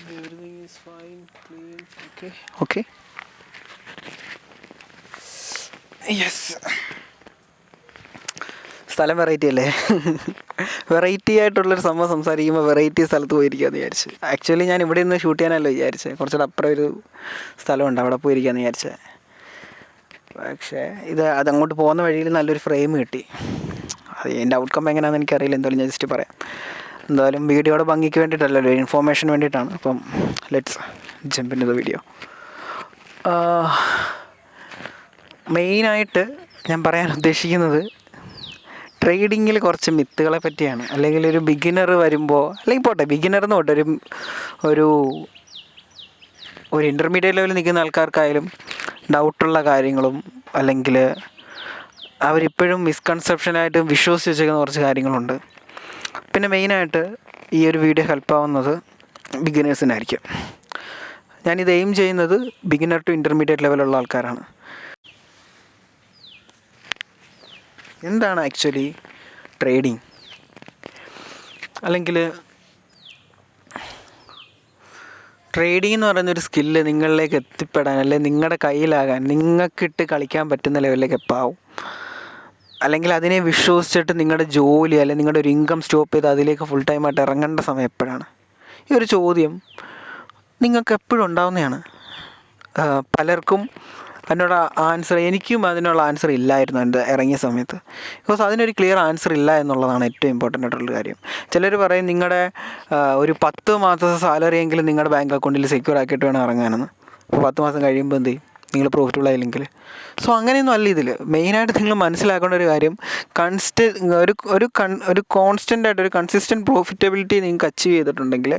Everything is fine, clean. Okay. Yes. സ്ഥലം variety അല്ലേ? Variety ആയിട്ടുള്ളൊരു സംഭവം സംസാരിക്കുമ്പോൾ വെറൈറ്റി സ്ഥലത്ത് പോയിരിക്കാമെന്ന് വിചാരിച്ചു. ആക്ച്വലി ഞാൻ ഇവിടെ നിന്ന് ഷൂട്ട് ചെയ്യാനല്ലോ വിചാരിച്ചത്. കുറച്ചുകൂടെ അപ്പുറം ഒരു സ്ഥലമുണ്ട്, അവിടെ പോയിരിക്കാമെന്ന് വിചാരിച്ചത്. പക്ഷേ അതങ്ങോട്ട് പോകുന്ന വഴിയിൽ നല്ലൊരു ഫ്രെയിം കിട്ടി. അത് എൻ്റെ ഔട്ട്കം എങ്ങനെയാണെന്ന് എനിക്കറിയില്ല. എന്തായാലും ഞാൻ ജസ്റ്റ് പറയാം. എന്തായാലും വീഡിയോയുടെ ഭംഗിക്ക് വേണ്ടിയിട്ടല്ലല്ലോ, ഇൻഫോർമേഷൻ വേണ്ടിയിട്ടാണ്. അപ്പം let's jump in to the video. മെയിനായിട്ട് ഞാൻ പറയാൻ ഉദ്ദേശിക്കുന്നത് ട്രേഡിങ്ങിൽ കുറച്ച് മിത്തുകളെ പറ്റിയാണ്. അല്ലെങ്കിൽ ഒരു ബിഗിനർ വരുമ്പോൾ, അല്ലെങ്കിൽ പോട്ടെ ബിഗിനർ തൊട്ട് ഒരു ഇൻ്റർമീഡിയറ്റ് ലെവലിൽ നിൽക്കുന്ന ആൾക്കാർക്കായാലും ഡൗട്ടുള്ള കാര്യങ്ങളും, അല്ലെങ്കിൽ അവരിപ്പോഴും മിസ്കൺസെപ്ഷനായിട്ട് വിശ്വസിച്ച് വെച്ചേക്കുന്ന കുറച്ച് കാര്യങ്ങളുണ്ട്. പിന്നെ മെയിനായിട്ട് ഈ ഒരു വീഡിയോ ഹെൽപ്പാവുന്നത് ബിഗിനേഴ്സിനായിരിക്കും. ഞാനിത് എയിം ചെയ്യുന്നത് ബിഗിനർ ടു ഇൻ്റർമീഡിയറ്റ് ലെവലുള്ള ആൾക്കാരാണ്. എന്താണ് ആക്ച്വലി ട്രേഡിങ്? അല്ലെങ്കിൽ ട്രേഡിംഗ് എന്ന് പറയുന്നൊരു സ്കില്ല് നിങ്ങളിലേക്ക് എത്തിപ്പെടാൻ, അല്ലെങ്കിൽ നിങ്ങളുടെ കയ്യിലാകാൻ, നിങ്ങൾക്കിട്ട് കളിക്കാൻ പറ്റുന്ന ലെവലിലേക്ക് എപ്പാവും, അല്ലെങ്കിൽ അതിനെ വിശ്വസിച്ചിട്ട് നിങ്ങളുടെ ജോലി അല്ലെങ്കിൽ നിങ്ങളുടെ ഒരു ഇൻകം സ്റ്റോപ്പ് ചെയ്ത് അതിലേക്ക് ഫുൾ ടൈമായിട്ട് ഇറങ്ങേണ്ട സമയം എപ്പോഴാണ്? ഈ ഒരു ചോദ്യം നിങ്ങൾക്ക് എപ്പോഴും ഉണ്ടാവുന്നതാണ്. പലർക്കും അതിനുള്ള ആൻസർ, എനിക്കും അതിനുള്ള ആൻസർ ഇല്ലായിരുന്നു എൻ്റെ ഇറങ്ങിയ സമയത്ത്. ബിക്കോസ് അതിനൊരു ക്ലിയർ ആൻസർ ഇല്ല എന്നുള്ളതാണ് ഏറ്റവും ഇമ്പോർട്ടൻ്റ് ആയിട്ടുള്ള കാര്യം. ചിലർ പറയും നിങ്ങളുടെ ഒരു 10 മാസത്തെ സാലറി എങ്കിലും നിങ്ങളുടെ ബാങ്ക് അക്കൗണ്ടിൽ സെക്യൂർ ആക്കിയിട്ട് വേണം ഇറങ്ങാനെന്ന്. അപ്പോൾ 10 മാസം കഴിയുമ്പോൾ എന്ത് ചെയ്യും? നിങ്ങൾ പ്രോഫിറ്റബിൾ ആയില്ലെങ്കിൽ. സോ അങ്ങനെയൊന്നും അല്ല ഇതിൽ. മെയിനായിട്ട് നിങ്ങൾ മനസ്സിലാക്കേണ്ട ഒരു കാര്യം, ഒരു കോൺസ്റ്റൻ്റ് ആയിട്ട് ഒരു കൺസിസ്റ്റൻറ്റ് പ്രോഫിറ്റബിലിറ്റി നിങ്ങൾക്ക് അച്ചീവ് ചെയ്തിട്ടുണ്ടെങ്കിൽ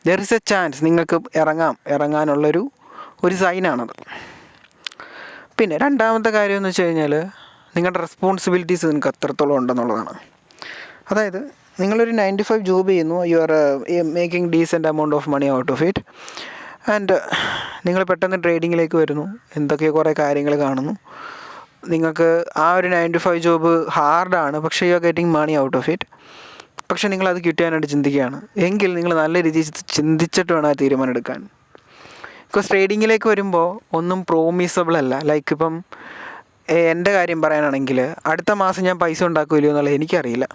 ദർ ഇസ് എ ചാൻസ് നിങ്ങൾക്ക് ഇറങ്ങാനുള്ളൊരു സൈനാണത്. പിന്നെ രണ്ടാമത്തെ കാര്യം എന്ന് വെച്ച് കഴിഞ്ഞാൽ നിങ്ങളുടെ റെസ്പോൺസിബിലിറ്റീസ് നിങ്ങൾക്ക് എത്രത്തോളം ഉണ്ടെന്നുള്ളതാണ്. അതായത് നിങ്ങളൊരു 9 to 5 ജോബ് ചെയ്യുന്നു, you are making decent amount of money out of it, and നിങ്ങൾ പെട്ടെന്ന് ട്രേഡിങ്ങിലേക്ക് വരുന്നു, എന്തൊക്കെയോ കുറേ കാര്യങ്ങൾ കാണുന്നു. നിങ്ങൾക്ക് ആ ഒരു 9 to 5 ജോബ് ഹാർഡാണ്, പക്ഷേ you are getting money out of it. പക്ഷേ നിങ്ങളത് കിട്ടാനായിട്ട് ചിന്തിക്കുകയാണ് എങ്കിൽ നിങ്ങൾ നല്ല രീതിയിൽ ചിന്തിച്ചിട്ട് വേണം ആ തീരുമാനം എടുക്കാൻ. ബിക്കോസ് ട്രേഡിങ്ങിലേക്ക് വരുമ്പോൾ ഒന്നും പ്രോമിസബിൾ അല്ല. ലൈക്ക് ഇപ്പം എൻ്റെ കാര്യം പറയാനാണെങ്കിൽ അടുത്ത മാസം ഞാൻ പൈസ ഉണ്ടാക്കുമല്ലോ എന്നുള്ളത് എനിക്കറിയില്ല.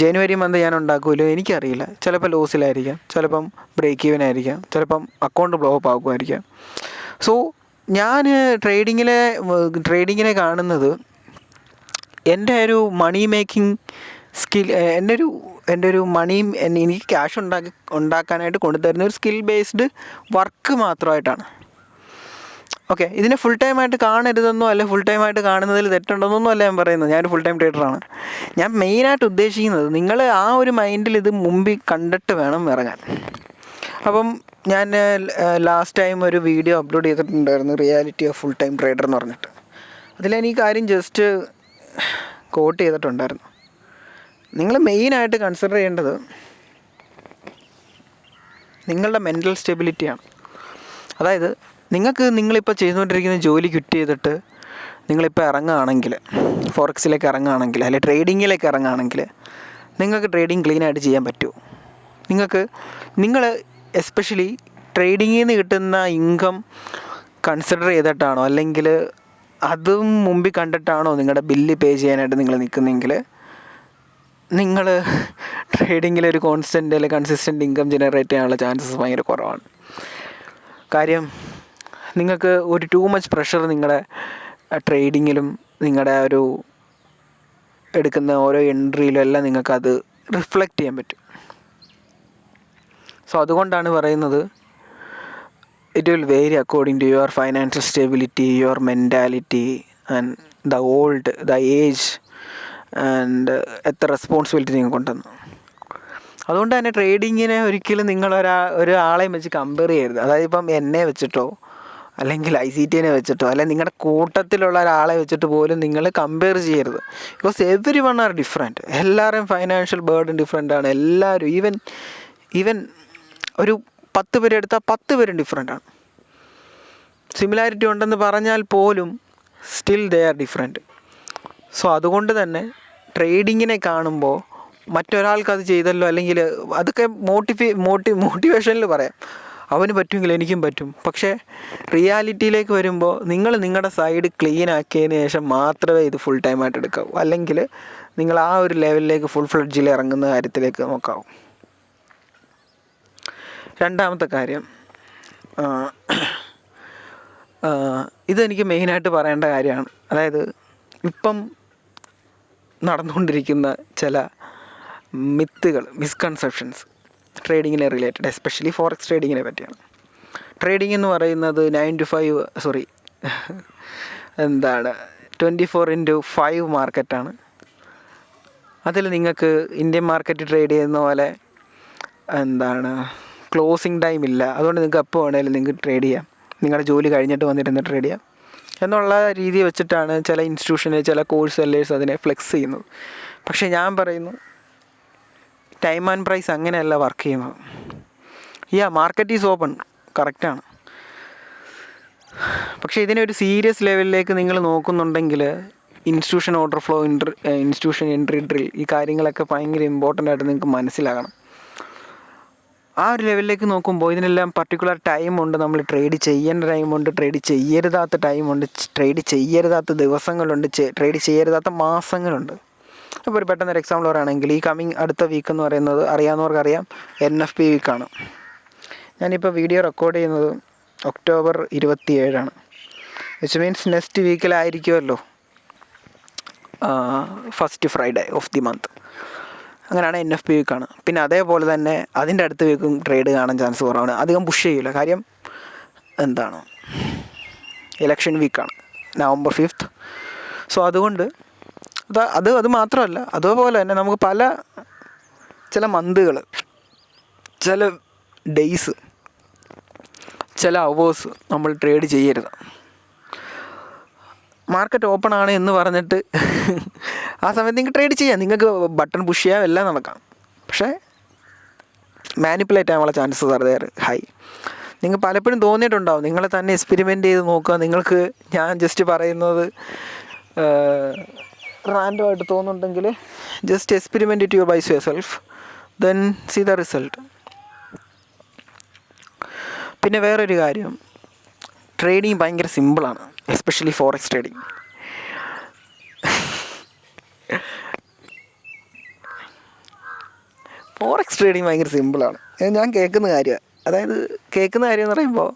ജനുവരി മന്ത് ഞാൻ ഉണ്ടാക്കുമല്ലോ എനിക്കറിയില്ല. ചിലപ്പോൾ ലോസിലായിരിക്കാം, ചിലപ്പം ബ്രേക്ക് ഈവൻ ആയിരിക്കാം, ചിലപ്പം അക്കൗണ്ട് ബ്ലോപ്പ് ആക്കുമായിരിക്കാം. സോ ഞാൻ ട്രേഡിങ്ങിനെ കാണുന്നത് എൻ്റെ ഒരു മണി മേക്കിംഗ് സ്കിൽ, എൻ്റെ ഒരു മണിയും എനിക്ക് ക്യാഷ് ഉണ്ടാക്കാനായിട്ട് കൊണ്ടുതരുന്ന ഒരു സ്കിൽ ബേസ്ഡ് വർക്ക് മാത്രമായിട്ടാണ്. ഓക്കെ, ഇതിനെ ഫുൾ ടൈമായിട്ട് കാണരുതെന്നോ അല്ലെ ഫുൾ ടൈമായിട്ട് കാണുന്നതിൽ തെറ്റുണ്ടെന്നൊന്നും അല്ല ഞാൻ പറയുന്നത്. ഞാനൊരു ഫുൾ ടൈം ട്രേഡറാണ്. ഞാൻ മെയിനായിട്ട് ഉദ്ദേശിക്കുന്നത് നിങ്ങൾ ആ ഒരു മൈൻഡിൽ ഇത് മുമ്പിൽ കണ്ടിട്ട് വേണം ഇറങ്ങാൻ. അപ്പം ഞാൻ ലാസ്റ്റ് ടൈം ഒരു വീഡിയോ അപ്ലോഡ് ചെയ്തിട്ടുണ്ടായിരുന്നു, reality of full time trader എന്ന് പറഞ്ഞിട്ട്. അതിലെനിക്ക് ഈ കാര്യം ജസ്റ്റ് കോട്ട് ചെയ്തിട്ടുണ്ടായിരുന്നു. നിങ്ങൾ മെയിനായിട്ട് കൺസിഡർ ചെയ്യേണ്ടത് നിങ്ങളുടെ മെൻ്റൽ സ്റ്റെബിലിറ്റിയാണ്. അതായത് നിങ്ങളിപ്പോൾ ചെയ്തുകൊണ്ടിരിക്കുന്ന ജോലി ക്വിറ്റ് ചെയ്തിട്ട് നിങ്ങളിപ്പോൾ ഇറങ്ങുകയാണെങ്കിൽ, ഫോറക്സിലേക്ക് ഇറങ്ങുകയാണെങ്കിൽ, അല്ലെങ്കിൽ ട്രേഡിങ്ങിലേക്ക് ഇറങ്ങുകയാണെങ്കിൽ നിങ്ങൾക്ക് ട്രേഡിങ് ക്ലീനായിട്ട് ചെയ്യാൻ പറ്റുമോ? നിങ്ങൾ എസ്പെഷ്യലി ട്രേഡിങ്ങിൽ നിന്ന് കിട്ടുന്ന ഇൻകം കൺസിഡർ ചെയ്തിട്ടാണോ, അല്ലെങ്കിൽ അതും മുമ്പിൽ കണ്ടിട്ടാണോ നിങ്ങളുടെ ബില്ല് പേ ചെയ്യാനായിട്ട് നിങ്ങൾ നിൽക്കുന്നെങ്കിൽ നിങ്ങൾ ട്രേഡിങ്ങിൽ ഒരു കോൺസ്റ്റൻ്റ് അല്ലെങ്കിൽ കൺസിസ്റ്റൻ്റ് ഇൻകം ജനറേറ്റ് ചെയ്യാനുള്ള ചാൻസസ് ഭയങ്കര കുറവാണ്. കാര്യം നിങ്ങൾക്ക് ഒരു ടൂ മച്ച് പ്രഷർ നിങ്ങളുടെ ട്രേഡിങ്ങിലും നിങ്ങളുടെ ഒരു എടുക്കുന്ന ഓരോ എൻട്രിയിലും എല്ലാം നിങ്ങൾക്കത് റിഫ്ലക്റ്റ് ചെയ്യാൻ പറ്റും. സോ അതുകൊണ്ടാണ് പറയുന്നത് it will vary according to your financial stability, your mentality and the age and എത്ര റെസ്പോൺസിബിലിറ്റി നിങ്ങൾക്കുണ്ടെന്ന്. അതുകൊണ്ട് തന്നെ ട്രേഡിങ്ങിനെ ഒരിക്കലും നിങ്ങൾ ഒരാളെയും വെച്ച് കമ്പയർ ചെയ്യരുത്. അതായത് ഇപ്പം എന്നെ വെച്ചിട്ടോ അല്ലെങ്കിൽ ICTനെ വെച്ചിട്ടോ അല്ലെങ്കിൽ നിങ്ങളുടെ കൂട്ടത്തിലുള്ള ഒരാളെ വെച്ചിട്ട് പോലും നിങ്ങൾ കമ്പയർ ചെയ്യരുത്. Because every one are different. എല്ലാവരും ഫൈനാൻഷ്യൽ ബേർഡൻ ഡിഫറെൻ്റ് ആണ്. എല്ലാവരും ഈവൻ ഒരു 10 പേര് എടുത്താൽ 10 പേരും ഡിഫറെൻ്റ് ആണ്. സിമിലാരിറ്റി ഉണ്ടെന്ന് പറഞ്ഞാൽ പോലും still they are different. So അതുകൊണ്ട് തന്നെ ട്രേഡിങ്ങിനെ കാണുമ്പോൾ മറ്റൊരാൾക്ക് അത് ചെയ്തല്ലോ, അല്ലെങ്കിൽ അതൊക്കെ മോട്ടിവേഷനിൽ പറയാം, അവന് പറ്റുമെങ്കിൽ എനിക്കും പറ്റും. പക്ഷേ റിയാലിറ്റിയിലേക്ക് വരുമ്പോൾ നിങ്ങൾ നിങ്ങളുടെ സൈഡ് ക്ലീൻ ആക്കിയതിന് ശേഷം മാത്രമേ ഇത് ഫുൾ ടൈമായിട്ട് എടുക്കാവൂ. അല്ലെങ്കിൽ നിങ്ങൾ ആ ഒരു ലെവലിലേക്ക് ഫുൾ ഫ്ലെഡ്ജിൽ ഇറങ്ങുന്ന കാര്യത്തിലേക്ക് നോക്കാവൂ. രണ്ടാമത്തെ കാര്യം, ഇതെനിക്ക് മെയിനായിട്ട് പറയേണ്ട കാര്യമാണ്. അതായത് ഇപ്പം നടന്നുകൊണ്ടിരിക്കുന്ന ചില മിത്തുകൾ, മിസ്കൺസെപ്ഷൻസ് ട്രേഡിങ്ങിനെ റിലേറ്റഡ്, എസ്പെഷ്യലി ഫോറക്സ് ട്രേഡിങ്ങിനെ പറ്റിയാണ്. ട്രേഡിംഗ് എന്ന് പറയുന്നത് 24/5 മാർക്കറ്റാണ്. അതിൽ നിങ്ങൾക്ക് ഇന്ത്യൻ മാർക്കറ്റ് ട്രേഡ് ചെയ്യുന്ന പോലെ ക്ലോസിങ് ടൈം ഇല്ല. അതുകൊണ്ട് നിങ്ങൾക്ക് എപ്പോൾ വേണമെങ്കിലും നിങ്ങൾക്ക് ട്രേഡ് ചെയ്യാം, നിങ്ങളുടെ ജോലി കഴിഞ്ഞിട്ട് വന്നിരുന്ന് ട്രേഡ് ചെയ്യാം എന്നുള്ള രീതി വെച്ചിട്ടാണ് ചില ഇൻസ്റ്റിറ്റ്യൂഷന്, ചില കോഴ്സ് സെല്ലേഴ്സ് അതിനെ ഫ്ലെക്സ് ചെയ്യുന്നത്. പക്ഷേ ഞാൻ പറയുന്നു, ടൈം ആൻഡ് പ്രൈസ് അങ്ങനെയല്ല വർക്ക് ചെയ്യുന്നത്. മാർക്കറ്റ് ഈസ് ഓപ്പൺ, കറക്റ്റാണ്. പക്ഷേ ഇതിനെ ഒരു സീരിയസ് ലെവലിലേക്ക് നിങ്ങൾ നോക്കുന്നുണ്ടെങ്കിൽ institution order flow, institution entry drill, ഈ കാര്യങ്ങളൊക്കെ ഭയങ്കര ഇമ്പോർട്ടൻ്റ് ആയിട്ട് നിങ്ങൾക്ക് മനസ്സിലാകണം. ആ ഒരു ലെവലിലേക്ക് നോക്കുമ്പോൾ ഇതിനെല്ലാം പർട്ടിക്കുലർ ടൈമുണ്ട്. നമ്മൾ ട്രേഡ് ചെയ്യേണ്ട ടൈമുണ്ട്, ട്രേഡ് ചെയ്യരുതാത്ത ടൈമുണ്ട്, ട്രേഡ് ചെയ്യരുതാത്ത ദിവസങ്ങളുണ്ട്, ട്രേഡ് ചെയ്യരുതാത്ത മാസങ്ങളുണ്ട്. അപ്പോൾ ഒരു പെട്ടെന്നൊരു എക്സാമ്പിൾ പറയുകയാണെങ്കിൽ, ഈ അടുത്ത വീക്ക് എന്ന് പറയുന്നത് അറിയാവുന്നവർക്കറിയാം, NFP വീക്കാണ്. ഞാനിപ്പോൾ വീഡിയോ റെക്കോർഡ് ചെയ്യുന്നത് ഒക്ടോബർ 27, വിച്ച് മീൻസ് നെക്സ്റ്റ് വീക്കിലായിരിക്കുമല്ലോ first Friday of the month. അങ്ങനെയാണ് NFP വീക്കാണ്. പിന്നെ അതേപോലെ തന്നെ അതിൻ്റെ അടുത്ത വീക്കും ട്രേഡ് കാണാൻ ചാൻസ് കുറവാണ്. അധികം പുഷ് ചെയ്യില്ല. കാര്യം ഇലക്ഷൻ വീക്കാണ്, November 5th. സോ അതുകൊണ്ട് അത് മാത്രമല്ല, അതുപോലെ തന്നെ നമുക്ക് ചില മന്തുകൾ, ചില ഡേയ്സ്, ചില അവേഴ്സ് നമ്മൾ ട്രേഡ് ചെയ്യരുത്. മാർക്കറ്റ് ഓപ്പൺ ആണ് എന്ന് പറഞ്ഞിട്ട് ആ സമയത്ത് നിങ്ങൾക്ക് ട്രേഡ് ചെയ്യാം, നിങ്ങൾക്ക് ബട്ടൺ പുഷ് ചെയ്യാം, എല്ലാം നടക്കാം. പക്ഷേ മാനിപ്പുലേറ്റ് ആവാനുള്ള ചാൻസസ് ആർ ദെയർ ഹൈ. നിങ്ങൾ പലപ്പോഴും തോന്നിയിട്ടുണ്ടാവും, നിങ്ങളെ തന്നെ എക്സ്പെരിമെൻ്റ് ചെയ്ത് നോക്കുക. നിങ്ങൾക്ക് ഞാൻ ജസ്റ്റ് പറയുന്നത് റാൻഡമായിട്ട് തോന്നുന്നുണ്ടെങ്കിൽ just experiment it by yourself, then see the result. പിന്നെ വേറൊരു കാര്യം, ട്രേഡിങ് ഭയങ്കര സിമ്പിളാണ്, especially forex trading. Forex trading ഭയങ്കര സിമ്പിളാണ്, ഞാൻ കേൾക്കുന്ന കാര്യമാണ്. അതായത് കേൾക്കുന്ന കാര്യം എന്ന് പറയുമ്പോൾ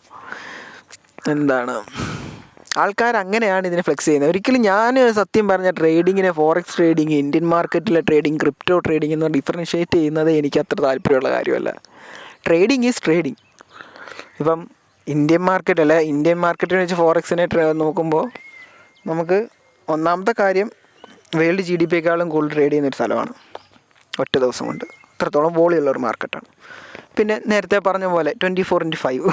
ആൾക്കാർ അങ്ങനെയാണ് ഇതിനെ ഫ്ലെക്സ് ചെയ്യുന്നത്. ഒരിക്കലും ഞാൻ സത്യം പറഞ്ഞ ട്രേഡിങ്ങിനെ, ഫോറക്സ് ട്രേഡിങ്, ഇന്ത്യൻ മാർക്കറ്റിലെ ട്രേഡിങ്, ക്രിപ്റ്റോ ട്രേഡിങ് എന്ന് ഡിഫറൻഷ്യേറ്റ് ചെയ്യുന്നത് എനിക്ക് അത്ര താല്പര്യമുള്ള കാര്യമല്ല. Trading is trading. ഇപ്പം ഇന്ത്യൻ മാർക്കറ്റിനെ വെച്ച് ഫോറക്സിനെ നോക്കുമ്പോൾ നമുക്ക് ഒന്നാമത്തെ കാര്യം, വേൾഡ് GDP-യേക്കാളും കൂടുതൽ ട്രേഡ് ചെയ്യുന്നൊരു സ്ഥലമാണ് ഒറ്റ ദിവസം കൊണ്ട്. അത്രത്തോളം വോളിയുള്ളൊരു മാർക്കറ്റാണ്. പിന്നെ നേരത്തെ പറഞ്ഞ പോലെ 24/5.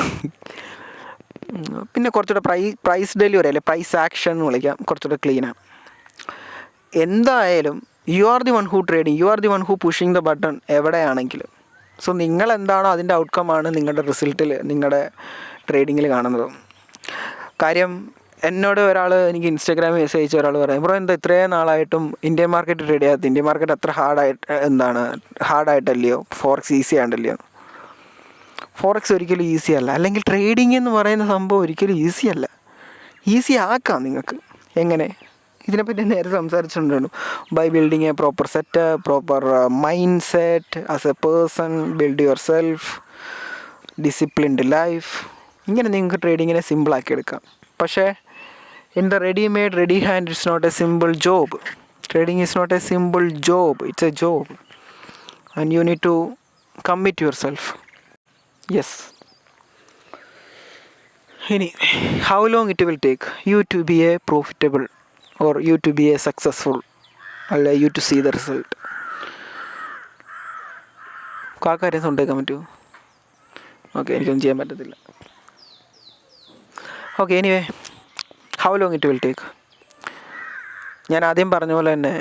പിന്നെ കുറച്ചുകൂടെ പ്രൈസ് ഡെലിവറി, അല്ലെ പ്രൈസ് ആക്ഷൻ എന്ന് വിളിക്കാം, കുറച്ചുകൂടെ ക്ലീനാണ്. എന്തായാലും you are the one who trading, you are the one who pushing the button എവിടെയാണെങ്കിലും. സോ നിങ്ങളെന്താണോ അതിൻ്റെ ഔട്ട്കമാണ് നിങ്ങളുടെ റിസൾട്ടിൽ, നിങ്ങളുടെ ട്രേഡിങ്ങിൽ കാണുന്നത്. കാര്യം എന്നോട് എനിക്ക് ഇൻസ്റ്റാഗ്രാമിൽ മെസ്സേജ് അയച്ച ഒരാൾ പറയാം, ബ്രോ എന്താ ഇത്രയും നാളായിട്ടും ഇന്ത്യൻ മാർക്കറ്റ് ട്രേഡ് ചെയ്യാത്ത, ഇന്ത്യൻ മാർക്കറ്റ് അത്ര ഹാർഡായിട്ടല്ലയോ, ഫോറക്സ് ഈസി ആണ്ടല്ലയോ. ഫോറക്സ് ഒരിക്കലും ഈസി അല്ല, അല്ലെങ്കിൽ ട്രേഡിംഗ് എന്ന് പറയുന്ന സംഭവം ഒരിക്കലും ഈസി അല്ല. ഈസി ആക്കാം നിങ്ങൾക്ക്. എങ്ങനെ? ഇതിനെപ്പറ്റി നേരെ സംസാരിച്ചിട്ടുണ്ടായിരുന്നു. By building a proper proper mind set as a person, build yourself, disciplined life. ഇങ്ങനെ നിങ്ങൾക്ക് ട്രേഡിങ്ങിനെ സിമ്പിളാക്കി എടുക്കാം. പക്ഷേ in the ready hand it's not a simple job. Trading is not a simple job, it's a job and you need to commit yourself. Yes. ഇനി how long it will take you to be a profitable or you to be a successful, അല്ല you to see the result. കാര്യം sound കേൾക്കാൻ പറ്റുമോ? Okay, എനിക്കൊന്നും ചെയ്യാൻ പറ്റത്തില്ല. Okay, anyway, how long it will take, ഞാൻ ആദ്യം പറഞ്ഞ പോലെ തന്നെ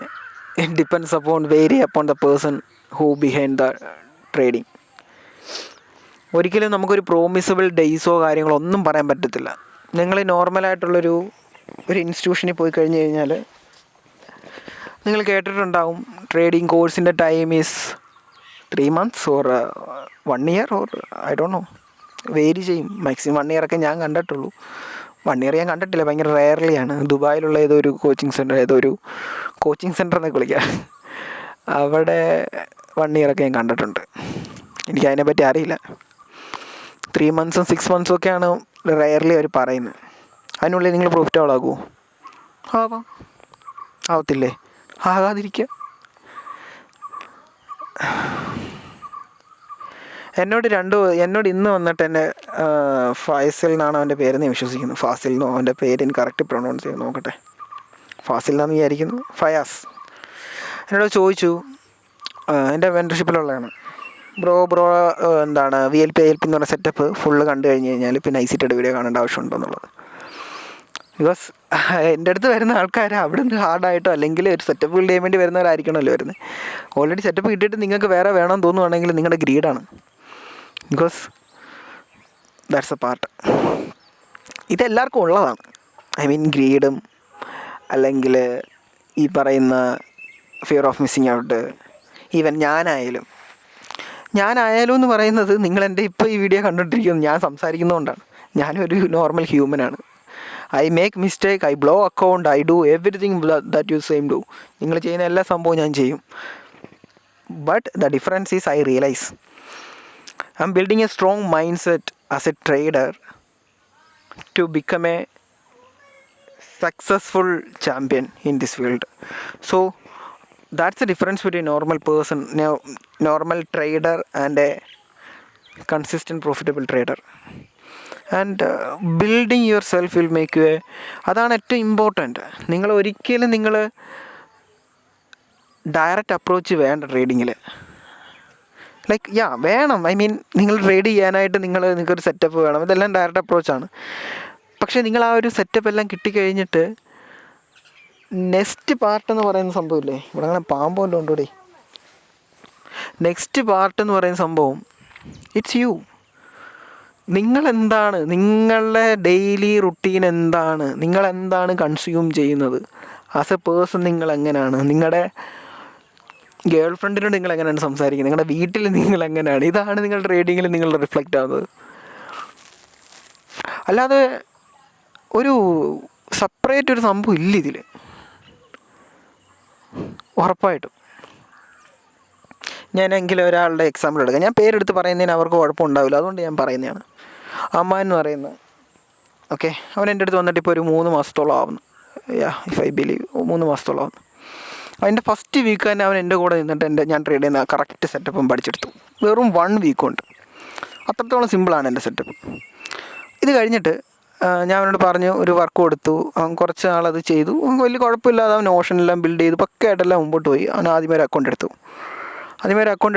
it depends vary upon the person who behind the trading. ഒരിക്കലും നമുക്കൊരു പ്രോമിസബിൾ ഡേയ്സോ കാര്യങ്ങളോ ഒന്നും പറയാൻ പറ്റത്തില്ല. നിങ്ങൾ നോർമലായിട്ടുള്ളൊരു ഇൻസ്റ്റിറ്റ്യൂഷനിൽ പോയി കഴിഞ്ഞ് കഴിഞ്ഞാൽ നിങ്ങൾ കേട്ടിട്ടുണ്ടാവും ട്രേഡിംഗ് കോഴ്സിൻ്റെ time is 3 months or 1 year or I don't know, vary ചെയ്യും. മാക്സിമം 1 year ഒക്കെ ഞാൻ കണ്ടിട്ടുള്ളൂ. 1 year ഞാൻ കണ്ടിട്ടില്ല, ഭയങ്കര റെയർലിയാണ്. ദുബായിലുള്ള ഏതോ ഒരു കോച്ചിങ് സെൻറ്റർ എന്നൊക്കെ വിളിക്കാം, അവിടെ 1 year ഒക്കെ ഞാൻ കണ്ടിട്ടുണ്ട്. എനിക്കതിനെപ്പറ്റി അറിയില്ല. 3 months 6 months ഒക്കെയാണ് റെയർലി അവർ പറയുന്നത്. അതിനുള്ളിൽ നിങ്ങൾ പ്രോഫിറ്റബിൾ ആകുമോ? ആവാം. ആവത്തില്ലേ? ആകാതിരിക്കുക. എന്നോട് ഇന്ന് വന്നിട്ട് എന്നെ ഫാസിൽ എന്നാണ് അവൻ്റെ പേരെന്ന് ഞാൻ വിശ്വസിക്കുന്നു. ഫാസിൽ എന്നോ, അവൻ്റെ പേര് എനിക്ക് കറക്റ്റ് പ്രൊണൗൺസ് ചെയ്ത് നോക്കട്ടെ. ഫാസിൽ എന്നാന്ന് വിചാരിക്കുന്നു. ഫയാസ് എന്നോട് ചോദിച്ചു, എൻ്റെ മെൻറ്റർഷിപ്പിലുള്ളതാണ്. ബ്രോ എന്താണ് VLP ILP എന്ന് പറഞ്ഞ സെറ്റപ്പ് ഫുള്ള് കണ്ടു കഴിഞ്ഞ് കഴിഞ്ഞാൽ പിന്നെ ഐസിറ്റഡ് വീഡിയോ കാണേണ്ട ആവശ്യമുണ്ടോ എന്നുള്ളത്. ബിക്കോസ് എൻ്റെ അടുത്ത് വരുന്ന ആൾക്കാർ അവിടെ നിന്ന് ഹാർഡായിട്ടോ അല്ലെങ്കിൽ ഒരു സെറ്റപ്പ് ബിൽഡ് ചെയ്യാൻ വേണ്ടി വരുന്നവരായിരിക്കണമല്ലോ വരുന്നത്. ഓൾറെഡി സെറ്റപ്പ് കിട്ടിയിട്ട് നിങ്ങൾക്ക് വേറെ വേണമെന്ന് തോന്നുവാണെങ്കിൽ നിങ്ങളുടെ ഗ്രീഡാണ്. Because that's a part. ഇതെല്ലാവർക്കും ഉള്ളതാണ്. ഐ മീൻ ഗ്രീഡും അല്ലെങ്കിൽ ഈ പറയുന്ന fear of missing out. Even ഞാനായാലും എന്ന് പറയുന്നത്, നിങ്ങളെൻ്റെ ഇപ്പോൾ ഈ വീഡിയോ കണ്ടുകൊണ്ടിരിക്കുന്നത് ഞാൻ സംസാരിക്കുന്നതുകൊണ്ടാണ്. ഞാനൊരു നോർമൽ ഹ്യൂമനാണ്. I make mistake, I blow account, I do everything that you same do. നിങ്ങൾ ചെയ്യുന്ന എല്ലാ സംഭവവും ഞാൻ ചെയ്യും. But the difference is I realise I am building a strong mind set as a trader to become a successful champion in this field. So that's the difference between normal person, normal trader and a consistent profitable trader. And building yourself will make you അതാണ് ഏറ്റവും important. നിങ്ങൾ direct approach വേണ്ട ട്രേഡിങ്ങിൽ. വേണം. I mean നിങ്ങൾ trade ചെയ്യാനായിട്ട് നിങ്ങൾക്കൊരു setup വേണം. ഇതെല്ലാം ഡയറക്റ്റ് അപ്രോച്ചാണ്. പക്ഷേ നിങ്ങൾ ആ ഒരു സെറ്റപ്പ് എല്ലാം കിട്ടിക്കഴിഞ്ഞിട്ട് നെക്സ്റ്റ് പാർട്ടെന്ന് പറയുന്ന സംഭവമില്ലേ, ഇവിടെ അങ്ങനെ പാമ്പല്ലോ ഉണ്ടോടെ. നെക്സ്റ്റ് പാർട്ടെന്ന് പറയുന്ന സംഭവം ഇറ്റ്സ് യു. നിങ്ങളെന്താണ്, നിങ്ങളുടെ ഡെയിലി റുട്ടീൻ എന്താണ്, നിങ്ങളെന്താണ് കൺസ്യൂം ചെയ്യുന്നത്, ആസ് എ പേഴ്സൺ നിങ്ങൾ എങ്ങനെയാണ്, നിങ്ങളുടെ ഗേൾ ഫ്രണ്ടിനോട് നിങ്ങൾ എങ്ങനെയാണ് സംസാരിക്കുന്നത്, നിങ്ങളുടെ വീട്ടിൽ നിങ്ങൾ എങ്ങനെയാണ്, ഇതാണ് നിങ്ങൾ ട്രേഡിങ്ങിൽ നിങ്ങൾ റിഫ്ലക്റ്റ് ആവുന്നത്. അല്ലാതെ ഒരു സെപ്പറേറ്റ് ഒരു സംഭവം ഇല്ല ഇതിൽ, ഉറപ്പായിട്ടും. ഞാനെങ്കിലും ഒരാളുടെ എക്സാമ്പിൾ എടുക്കാം. ഞാൻ പേരെടുത്ത് പറയുന്നതിന് അവർക്ക് കുഴപ്പമുണ്ടാവില്ല, അതുകൊണ്ട് ഞാൻ പറയുന്നതാണ്. അമ്മ എന്ന് പറയുന്നത്, ഓക്കെ, അവൻ എൻ്റെ അടുത്ത് വന്നിട്ട് ഇപ്പോൾ ഒരു 3 മാസത്തോളം ആവുന്നു. ഇഫ് ഐ ബിലീവ് 3 മാസത്തോളം ആവുന്നു. അതിൻ്റെ ഫസ്റ്റ് വീക്ക് തന്നെ അവൻ എൻ്റെ കൂടെ നിന്നിട്ട് ഞാൻ ട്രേഡ് ചെയ്യുന്ന കറക്റ്റ് സെറ്റപ്പും പഠിച്ചെടുത്തു. വെറും 1 വീക്ക് കൊണ്ട്. അത്രത്തോളം സിമ്പിളാണ് എൻ്റെ സെറ്റപ്പ്. ഇത് കഴിഞ്ഞിട്ട് ഞാൻ അവനോട് പറഞ്ഞു, ഒരു വർക്ക് കൊടുത്തു. അവൻ കുറച്ച് നാളത് ചെയ്തു. വലിയ കുഴപ്പമില്ലാതെ അവൻ ഓഷനെല്ലാം ബിൽഡ് ചെയ്തു, പക്കയായിട്ടെല്ലാം മുമ്പോട്ട് പോയി. അവൻ ആദ്യമേ ഒരു അക്കൗണ്ട്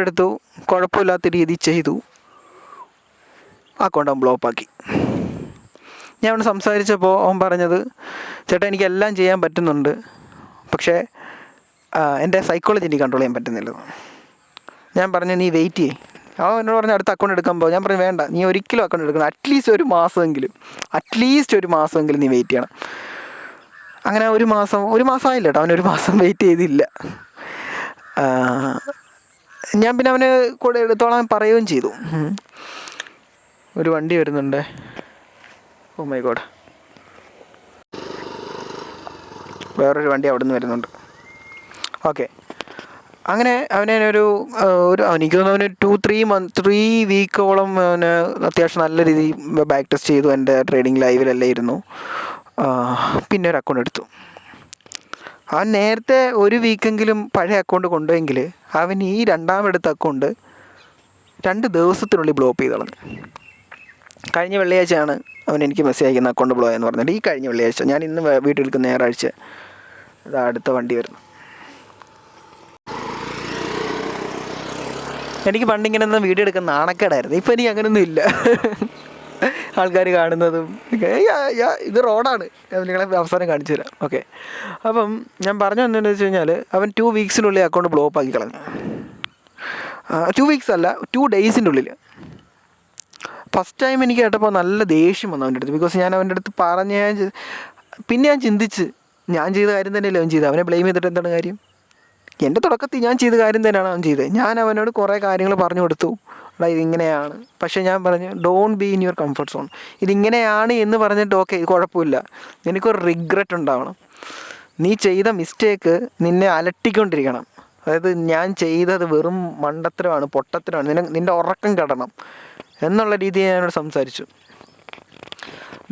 എടുത്തു. കുഴപ്പമില്ലാത്ത രീതിയിൽ ചെയ്തു. അക്കൗണ്ട് അവൻ ബ്ലോക്ക് ആക്കി. ഞാൻ അവന് സംസാരിച്ചപ്പോൾ അവൻ പറഞ്ഞത്, ചേട്ടാ എനിക്കെല്ലാം ചെയ്യാൻ പറ്റുന്നുണ്ട്, പക്ഷേ എൻ്റെ സൈക്കോളജി എനിക്ക് കൺട്രോൾ ചെയ്യാൻ പറ്റുന്നില്ല. ഞാൻ പറഞ്ഞു, നീ വെയിറ്റ് ചെയ്യ്. അവൻ എന്നോട് പറഞ്ഞു അടുത്ത അക്കൗണ്ട് എടുക്കാൻ പോകും. ഞാൻ പറഞ്ഞു, വേണ്ട, നീ ഒരിക്കലും അക്കൗണ്ട് എടുക്കണം. അറ്റ്ലീസ്റ്റ് ഒരു മാസമെങ്കിലും നീ വെയിറ്റ് ചെയ്യണം. അങ്ങനെ ഒരു മാസം ആയില്ല കേട്ടോ. അവൻ 1 മാസം വെയിറ്റ് ചെയ്തില്ല. ഞാൻ പിന്നെ അവന് കൂടെ എടുത്തോളാൻ പറയുകയും ചെയ്തു. ഒരു വണ്ടി വരുന്നുണ്ട്. ഓ മൈ ഗോഡ്, വേറൊരു വണ്ടി അവിടെ നിന്ന് വരുന്നുണ്ട്. ഓക്കെ, അങ്ങനെ അവനെ എനിക്ക് തോന്നുന്നു അവന് 3 വീക്കോളം അവന് അത്യാവശ്യം നല്ല രീതിയിൽ ബാക്ക് ടെസ്റ്റ് ചെയ്തു. എൻ്റെ ട്രേഡിങ് ലൈവിലെല്ലാം ഇരുന്നു. പിന്നെ ഒരു അക്കൗണ്ട് എടുത്തു. അവൻ നേരത്തെ 1 വീക്കെങ്കിലും പഴയ അക്കൗണ്ട് കൊണ്ടുപോയെങ്കിൽ അവൻ ഈ രണ്ടാമെടുത്ത അക്കൗണ്ട് 2 ദിവസത്തിനുള്ളിൽ ബ്ലോക്ക് ചെയ്ത് കളഞ്ഞു. കഴിഞ്ഞ വെള്ളിയാഴ്ചയാണ് അവൻ എനിക്ക് മെസ്സേജ് അയക്കുന്ന അക്കൗണ്ട് ബ്ലോ എന്ന് പറഞ്ഞിട്ട്. ഈ കഴിഞ്ഞ വെള്ളിയാഴ്ച, ഞാൻ ഇന്ന് വീട്ടിൽ നിൽക്കുന്ന ഞായറാഴ്ച, അടുത്ത വണ്ടി വരുന്നു. എനിക്ക് പണ്ടിങ്ങനെ ഒന്ന് വീഡിയോ എടുക്കുന്ന നാണക്കേടായിരുന്നു. ഇപ്പം എനിക്ക് അങ്ങനെയൊന്നും ഇല്ല. ആൾക്കാർ കാണുന്നതും ഇത് റോഡാണ്, നിങ്ങളെ അവസാനം കാണിച്ചു തരാം. ഓക്കെ, അപ്പം ഞാൻ പറഞ്ഞു എന്താണെന്ന് വെച്ച് കഴിഞ്ഞാൽ, അവൻ 2 വീക്സിനുള്ളിൽ അക്കൗണ്ട് ബ്ലോക്ക് ആക്കി കളഞ്ഞു. 2 വീക്സ് അല്ല, 2 ഡേയ്സിൻ്റെ ഉള്ളിൽ. ഫസ്റ്റ് ടൈം എനിക്ക് കേട്ടപ്പോൾ നല്ല ദേഷ്യം വന്നു അവൻ്റെ അടുത്ത്. ബിക്കോസ് ഞാൻ അവൻ്റെ അടുത്ത് പിന്നെ ഞാൻ ചിന്തിച്ച്, ഞാൻ ചെയ്ത കാര്യം തന്നെയല്ലേ അവൻ ചെയ്തത്. അവനെ ബ്ലെയിം ചെയ്തിട്ട് എന്താണ് കാര്യം? എൻ്റെ തുടക്കത്തിൽ ഞാൻ ചെയ്ത കാര്യം തന്നെയാണ് അവൻ ചെയ്തത്. ഞാൻ അവനോട് കുറേ കാര്യങ്ങൾ പറഞ്ഞു കൊടുത്തു, എടാ ഇതിങ്ങനെയാണ്. പക്ഷേ ഞാൻ പറഞ്ഞു don't be in your comfort zone. ഇതിങ്ങനെയാണ് എന്ന് പറഞ്ഞിട്ട് ഓക്കെ കുഴപ്പമില്ല, നിനക്കൊരു റിഗ്രറ്റ് ഉണ്ടാവണം. നീ ചെയ്ത മിസ്റ്റേക്ക് നിന്നെ അലട്ടിക്കൊണ്ടിരിക്കണം. അതായത് ഞാൻ ചെയ്തത് വെറും മണ്ടത്തരമാണ്, പൊട്ടത്തരമാണ്, നിൻ്റെ ഉറക്കം കെടണം എന്നുള്ള രീതിയിൽ ഞാനോട് സംസാരിച്ചു.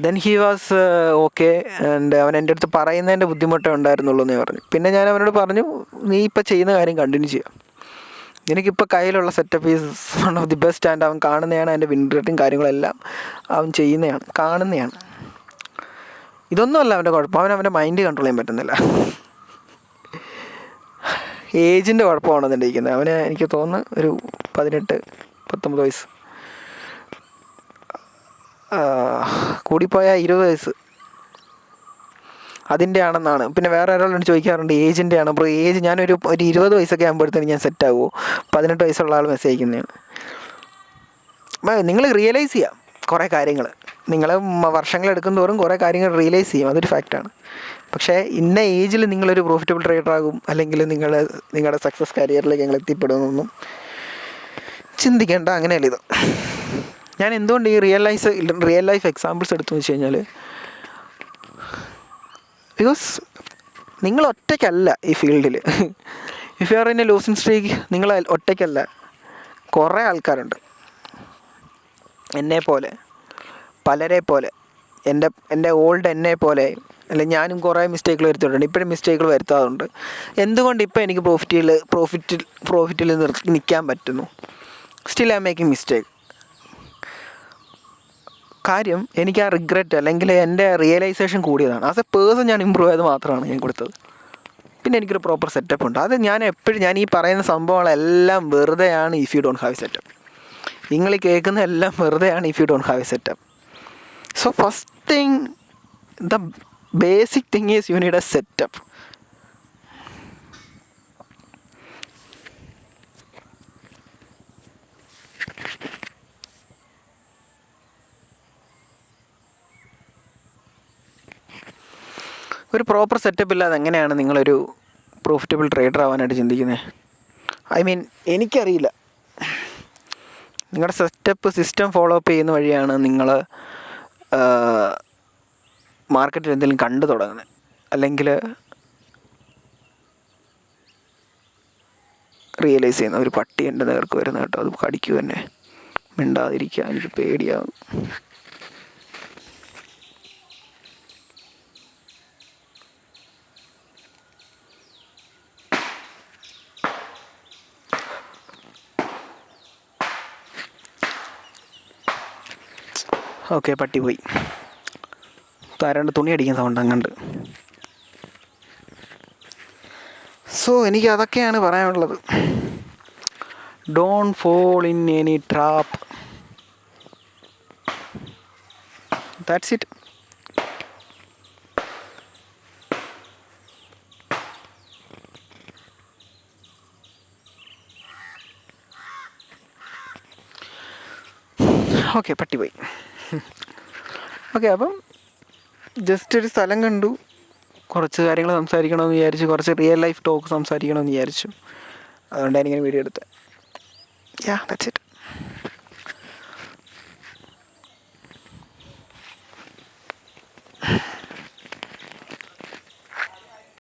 Then he was okay. And അവൻ എൻ്റെ അടുത്ത് പറയുന്നതിൻ്റെ ബുദ്ധിമുട്ടേ ഉണ്ടായിരുന്നുള്ളൂ എന്ന് പറഞ്ഞു. പിന്നെ ഞാൻ അവനോട് പറഞ്ഞു, നീ ഇപ്പോൾ ചെയ്യുന്ന കാര്യം കണ്ടിന്യൂ ചെയ്യാം, എനിക്കിപ്പോൾ കയ്യിലുള്ള setup is one of the best. And അവൻ കാണുന്നതാണ്, എൻ്റെ വിൻ റേറ്റും കാര്യങ്ങളെല്ലാം അവൻ ചെയ്യുന്നതാണ്, കാണുന്നതാണ്. ഇതൊന്നുമല്ല അവൻ്റെ കുഴപ്പം, അവൻ്റെ മൈൻഡ് കൺട്രോൾ ചെയ്യാൻ പറ്റുന്നില്ല. ഏജിൻ്റെ കുഴപ്പമാണ് അതിൻ്റെ ഇരിക്കുന്നത്. അവന് എനിക്ക് തോന്നുന്നു ഒരു 18-19 വയസ്സ്, കൂടിപ്പോയ 20 വയസ്സ് അതിൻ്റെ ആണെന്നാണ്. പിന്നെ വേറെ ഒരാളോട് ചോദിക്കാറുണ്ട് ഏജിൻ്റെ ആണ്. അപ്പോൾ ഏജ് ഞാനൊരു 20 വയസ്സൊക്കെ ആകുമ്പോഴത്തേന് ഞാൻ സെറ്റ് ആകുമോ? 18 വയസ്സുള്ള ആൾ മെസ്സേജ് അയക്കുന്നതാണ്. നിങ്ങൾ റിയലൈസ് ചെയ്യാം കുറേ കാര്യങ്ങൾ, നിങ്ങൾ വർഷങ്ങളെടുക്കും തോറും കുറേ കാര്യങ്ങൾ റിയലൈസ് ചെയ്യും, അതൊരു ഫാക്റ്റാണ്. പക്ഷേ ഇന്ന ഏജിൽ നിങ്ങളൊരു പ്രോഫിറ്റബിൾ ട്രേഡർ ആകും, അല്ലെങ്കിൽ നിങ്ങളുടെ സക്സസ് കരിയറിലേക്ക് നിങ്ങൾ എത്തിപ്പെടുമെന്നൊന്നും ചിന്തിക്കേണ്ട. അങ്ങനെയല്ല ഇത്. ഞാൻ എന്തുകൊണ്ട് ഈ റിയൽ ലൈഫ് എക്സാമ്പിൾസ് എടുത്തു വെച്ച് കഴിഞ്ഞാൽ, ബിക്കോസ് നിങ്ങൾ ഒറ്റയ്ക്കല്ല ഈ ഫീൽഡിൽ. If you are in A losing streak, നിങ്ങൾ ഒറ്റയ്ക്കല്ല, കുറേ ആൾക്കാരുണ്ട് എന്നെപ്പോലെ, പലരെ പോലെ, എൻ്റെ ഓൾഡ് എന്നെ പോലെ. അല്ലെങ്കിൽ ഞാനും കുറേ മിസ്റ്റേക്കുകൾ വരുത്തിയിട്ടുണ്ട്, ഇപ്പോഴും മിസ്റ്റേക്കുകൾ വരുത്താറുണ്ട്. എന്തുകൊണ്ട് ഇപ്പോൾ എനിക്ക് പ്രോഫിറ്റിൽ നിൽക്കാൻ പറ്റുന്നു? Still I am making mistake. കാര്യം എനിക്ക് ആ റിഗ്രറ്റ് അല്ലെങ്കിൽ എൻ്റെ റിയലൈസേഷൻ കൂടിയതാണ്. ആസ് എ പേഴ്സൺ ഞാൻ ഇമ്പ്രൂവ് ചെയ്ത് മാത്രമാണ് ഞാൻ കൊടുത്തത്. പിന്നെ എനിക്കൊരു പ്രോപ്പർ സെറ്റപ്പ് ഉണ്ട്. അത് ഞാൻ ഈ പറയുന്ന സംഭവങ്ങളെല്ലാം വെറുതെയാണ് if you don't have A setup. നിങ്ങൾ കേൾക്കുന്ന എല്ലാം വെറുതെയാണ് if you don't have A setup. So first thing, the basic thing is you need A setup. ഒരു പ്രോപ്പർ സെറ്റപ്പ് ഇല്ലാതെ എങ്ങനെയാണ് നിങ്ങളൊരു പ്രോഫിറ്റബിൾ ട്രേഡർ ആവാനായിട്ട് ചിന്തിക്കുന്നത്? ഐ മീൻ എനിക്കറിയില്ല. നിങ്ങളുടെ സിസ്റ്റം ഫോളോ അപ്പ് ചെയ്യുന്ന വഴിയാണ് നിങ്ങൾ മാർക്കറ്റിൽ എന്തെങ്കിലും കണ്ടു തുടങ്ങുന്നത്. അല്ലെങ്കിൽ റിയലൈസ് ചെയ്യുന്ന ഒരു പട്ടി എൻ്റെ നേർക്ക് വരുന്ന കേട്ടോ, അത് കടിക്കൂ എന്നെ, മിണ്ടാതിരിക്കുക, എനിക്ക് പേടിയാകും. ഓക്കെ, പട്ടി പോയി. താരാണ്ട് തുണി അടിക്കുന്ന സൗണ്ട് അങ്ങണ്ട്. സോ എനിക്ക് അതൊക്കെയാണ് പറയാനുള്ളത്. Don't fall in any trap. That's it. Okay, പട്ടി പോയി. ഓക്കെ, അപ്പം ജസ്റ്റ് ഒരു സ്ഥലം കണ്ടു, കുറച്ച് കാര്യങ്ങൾ സംസാരിക്കണമെന്ന് വിചാരിച്ചു, കുറച്ച് റിയൽ ലൈഫ് ടോക്ക് സംസാരിക്കണമെന്ന് വിചാരിച്ചു. അതുകൊണ്ടാണ് ഇങ്ങനെ വീഡിയോ എടുത്തത്. യാ, ദാറ്റ്സ് ഇറ്റ്.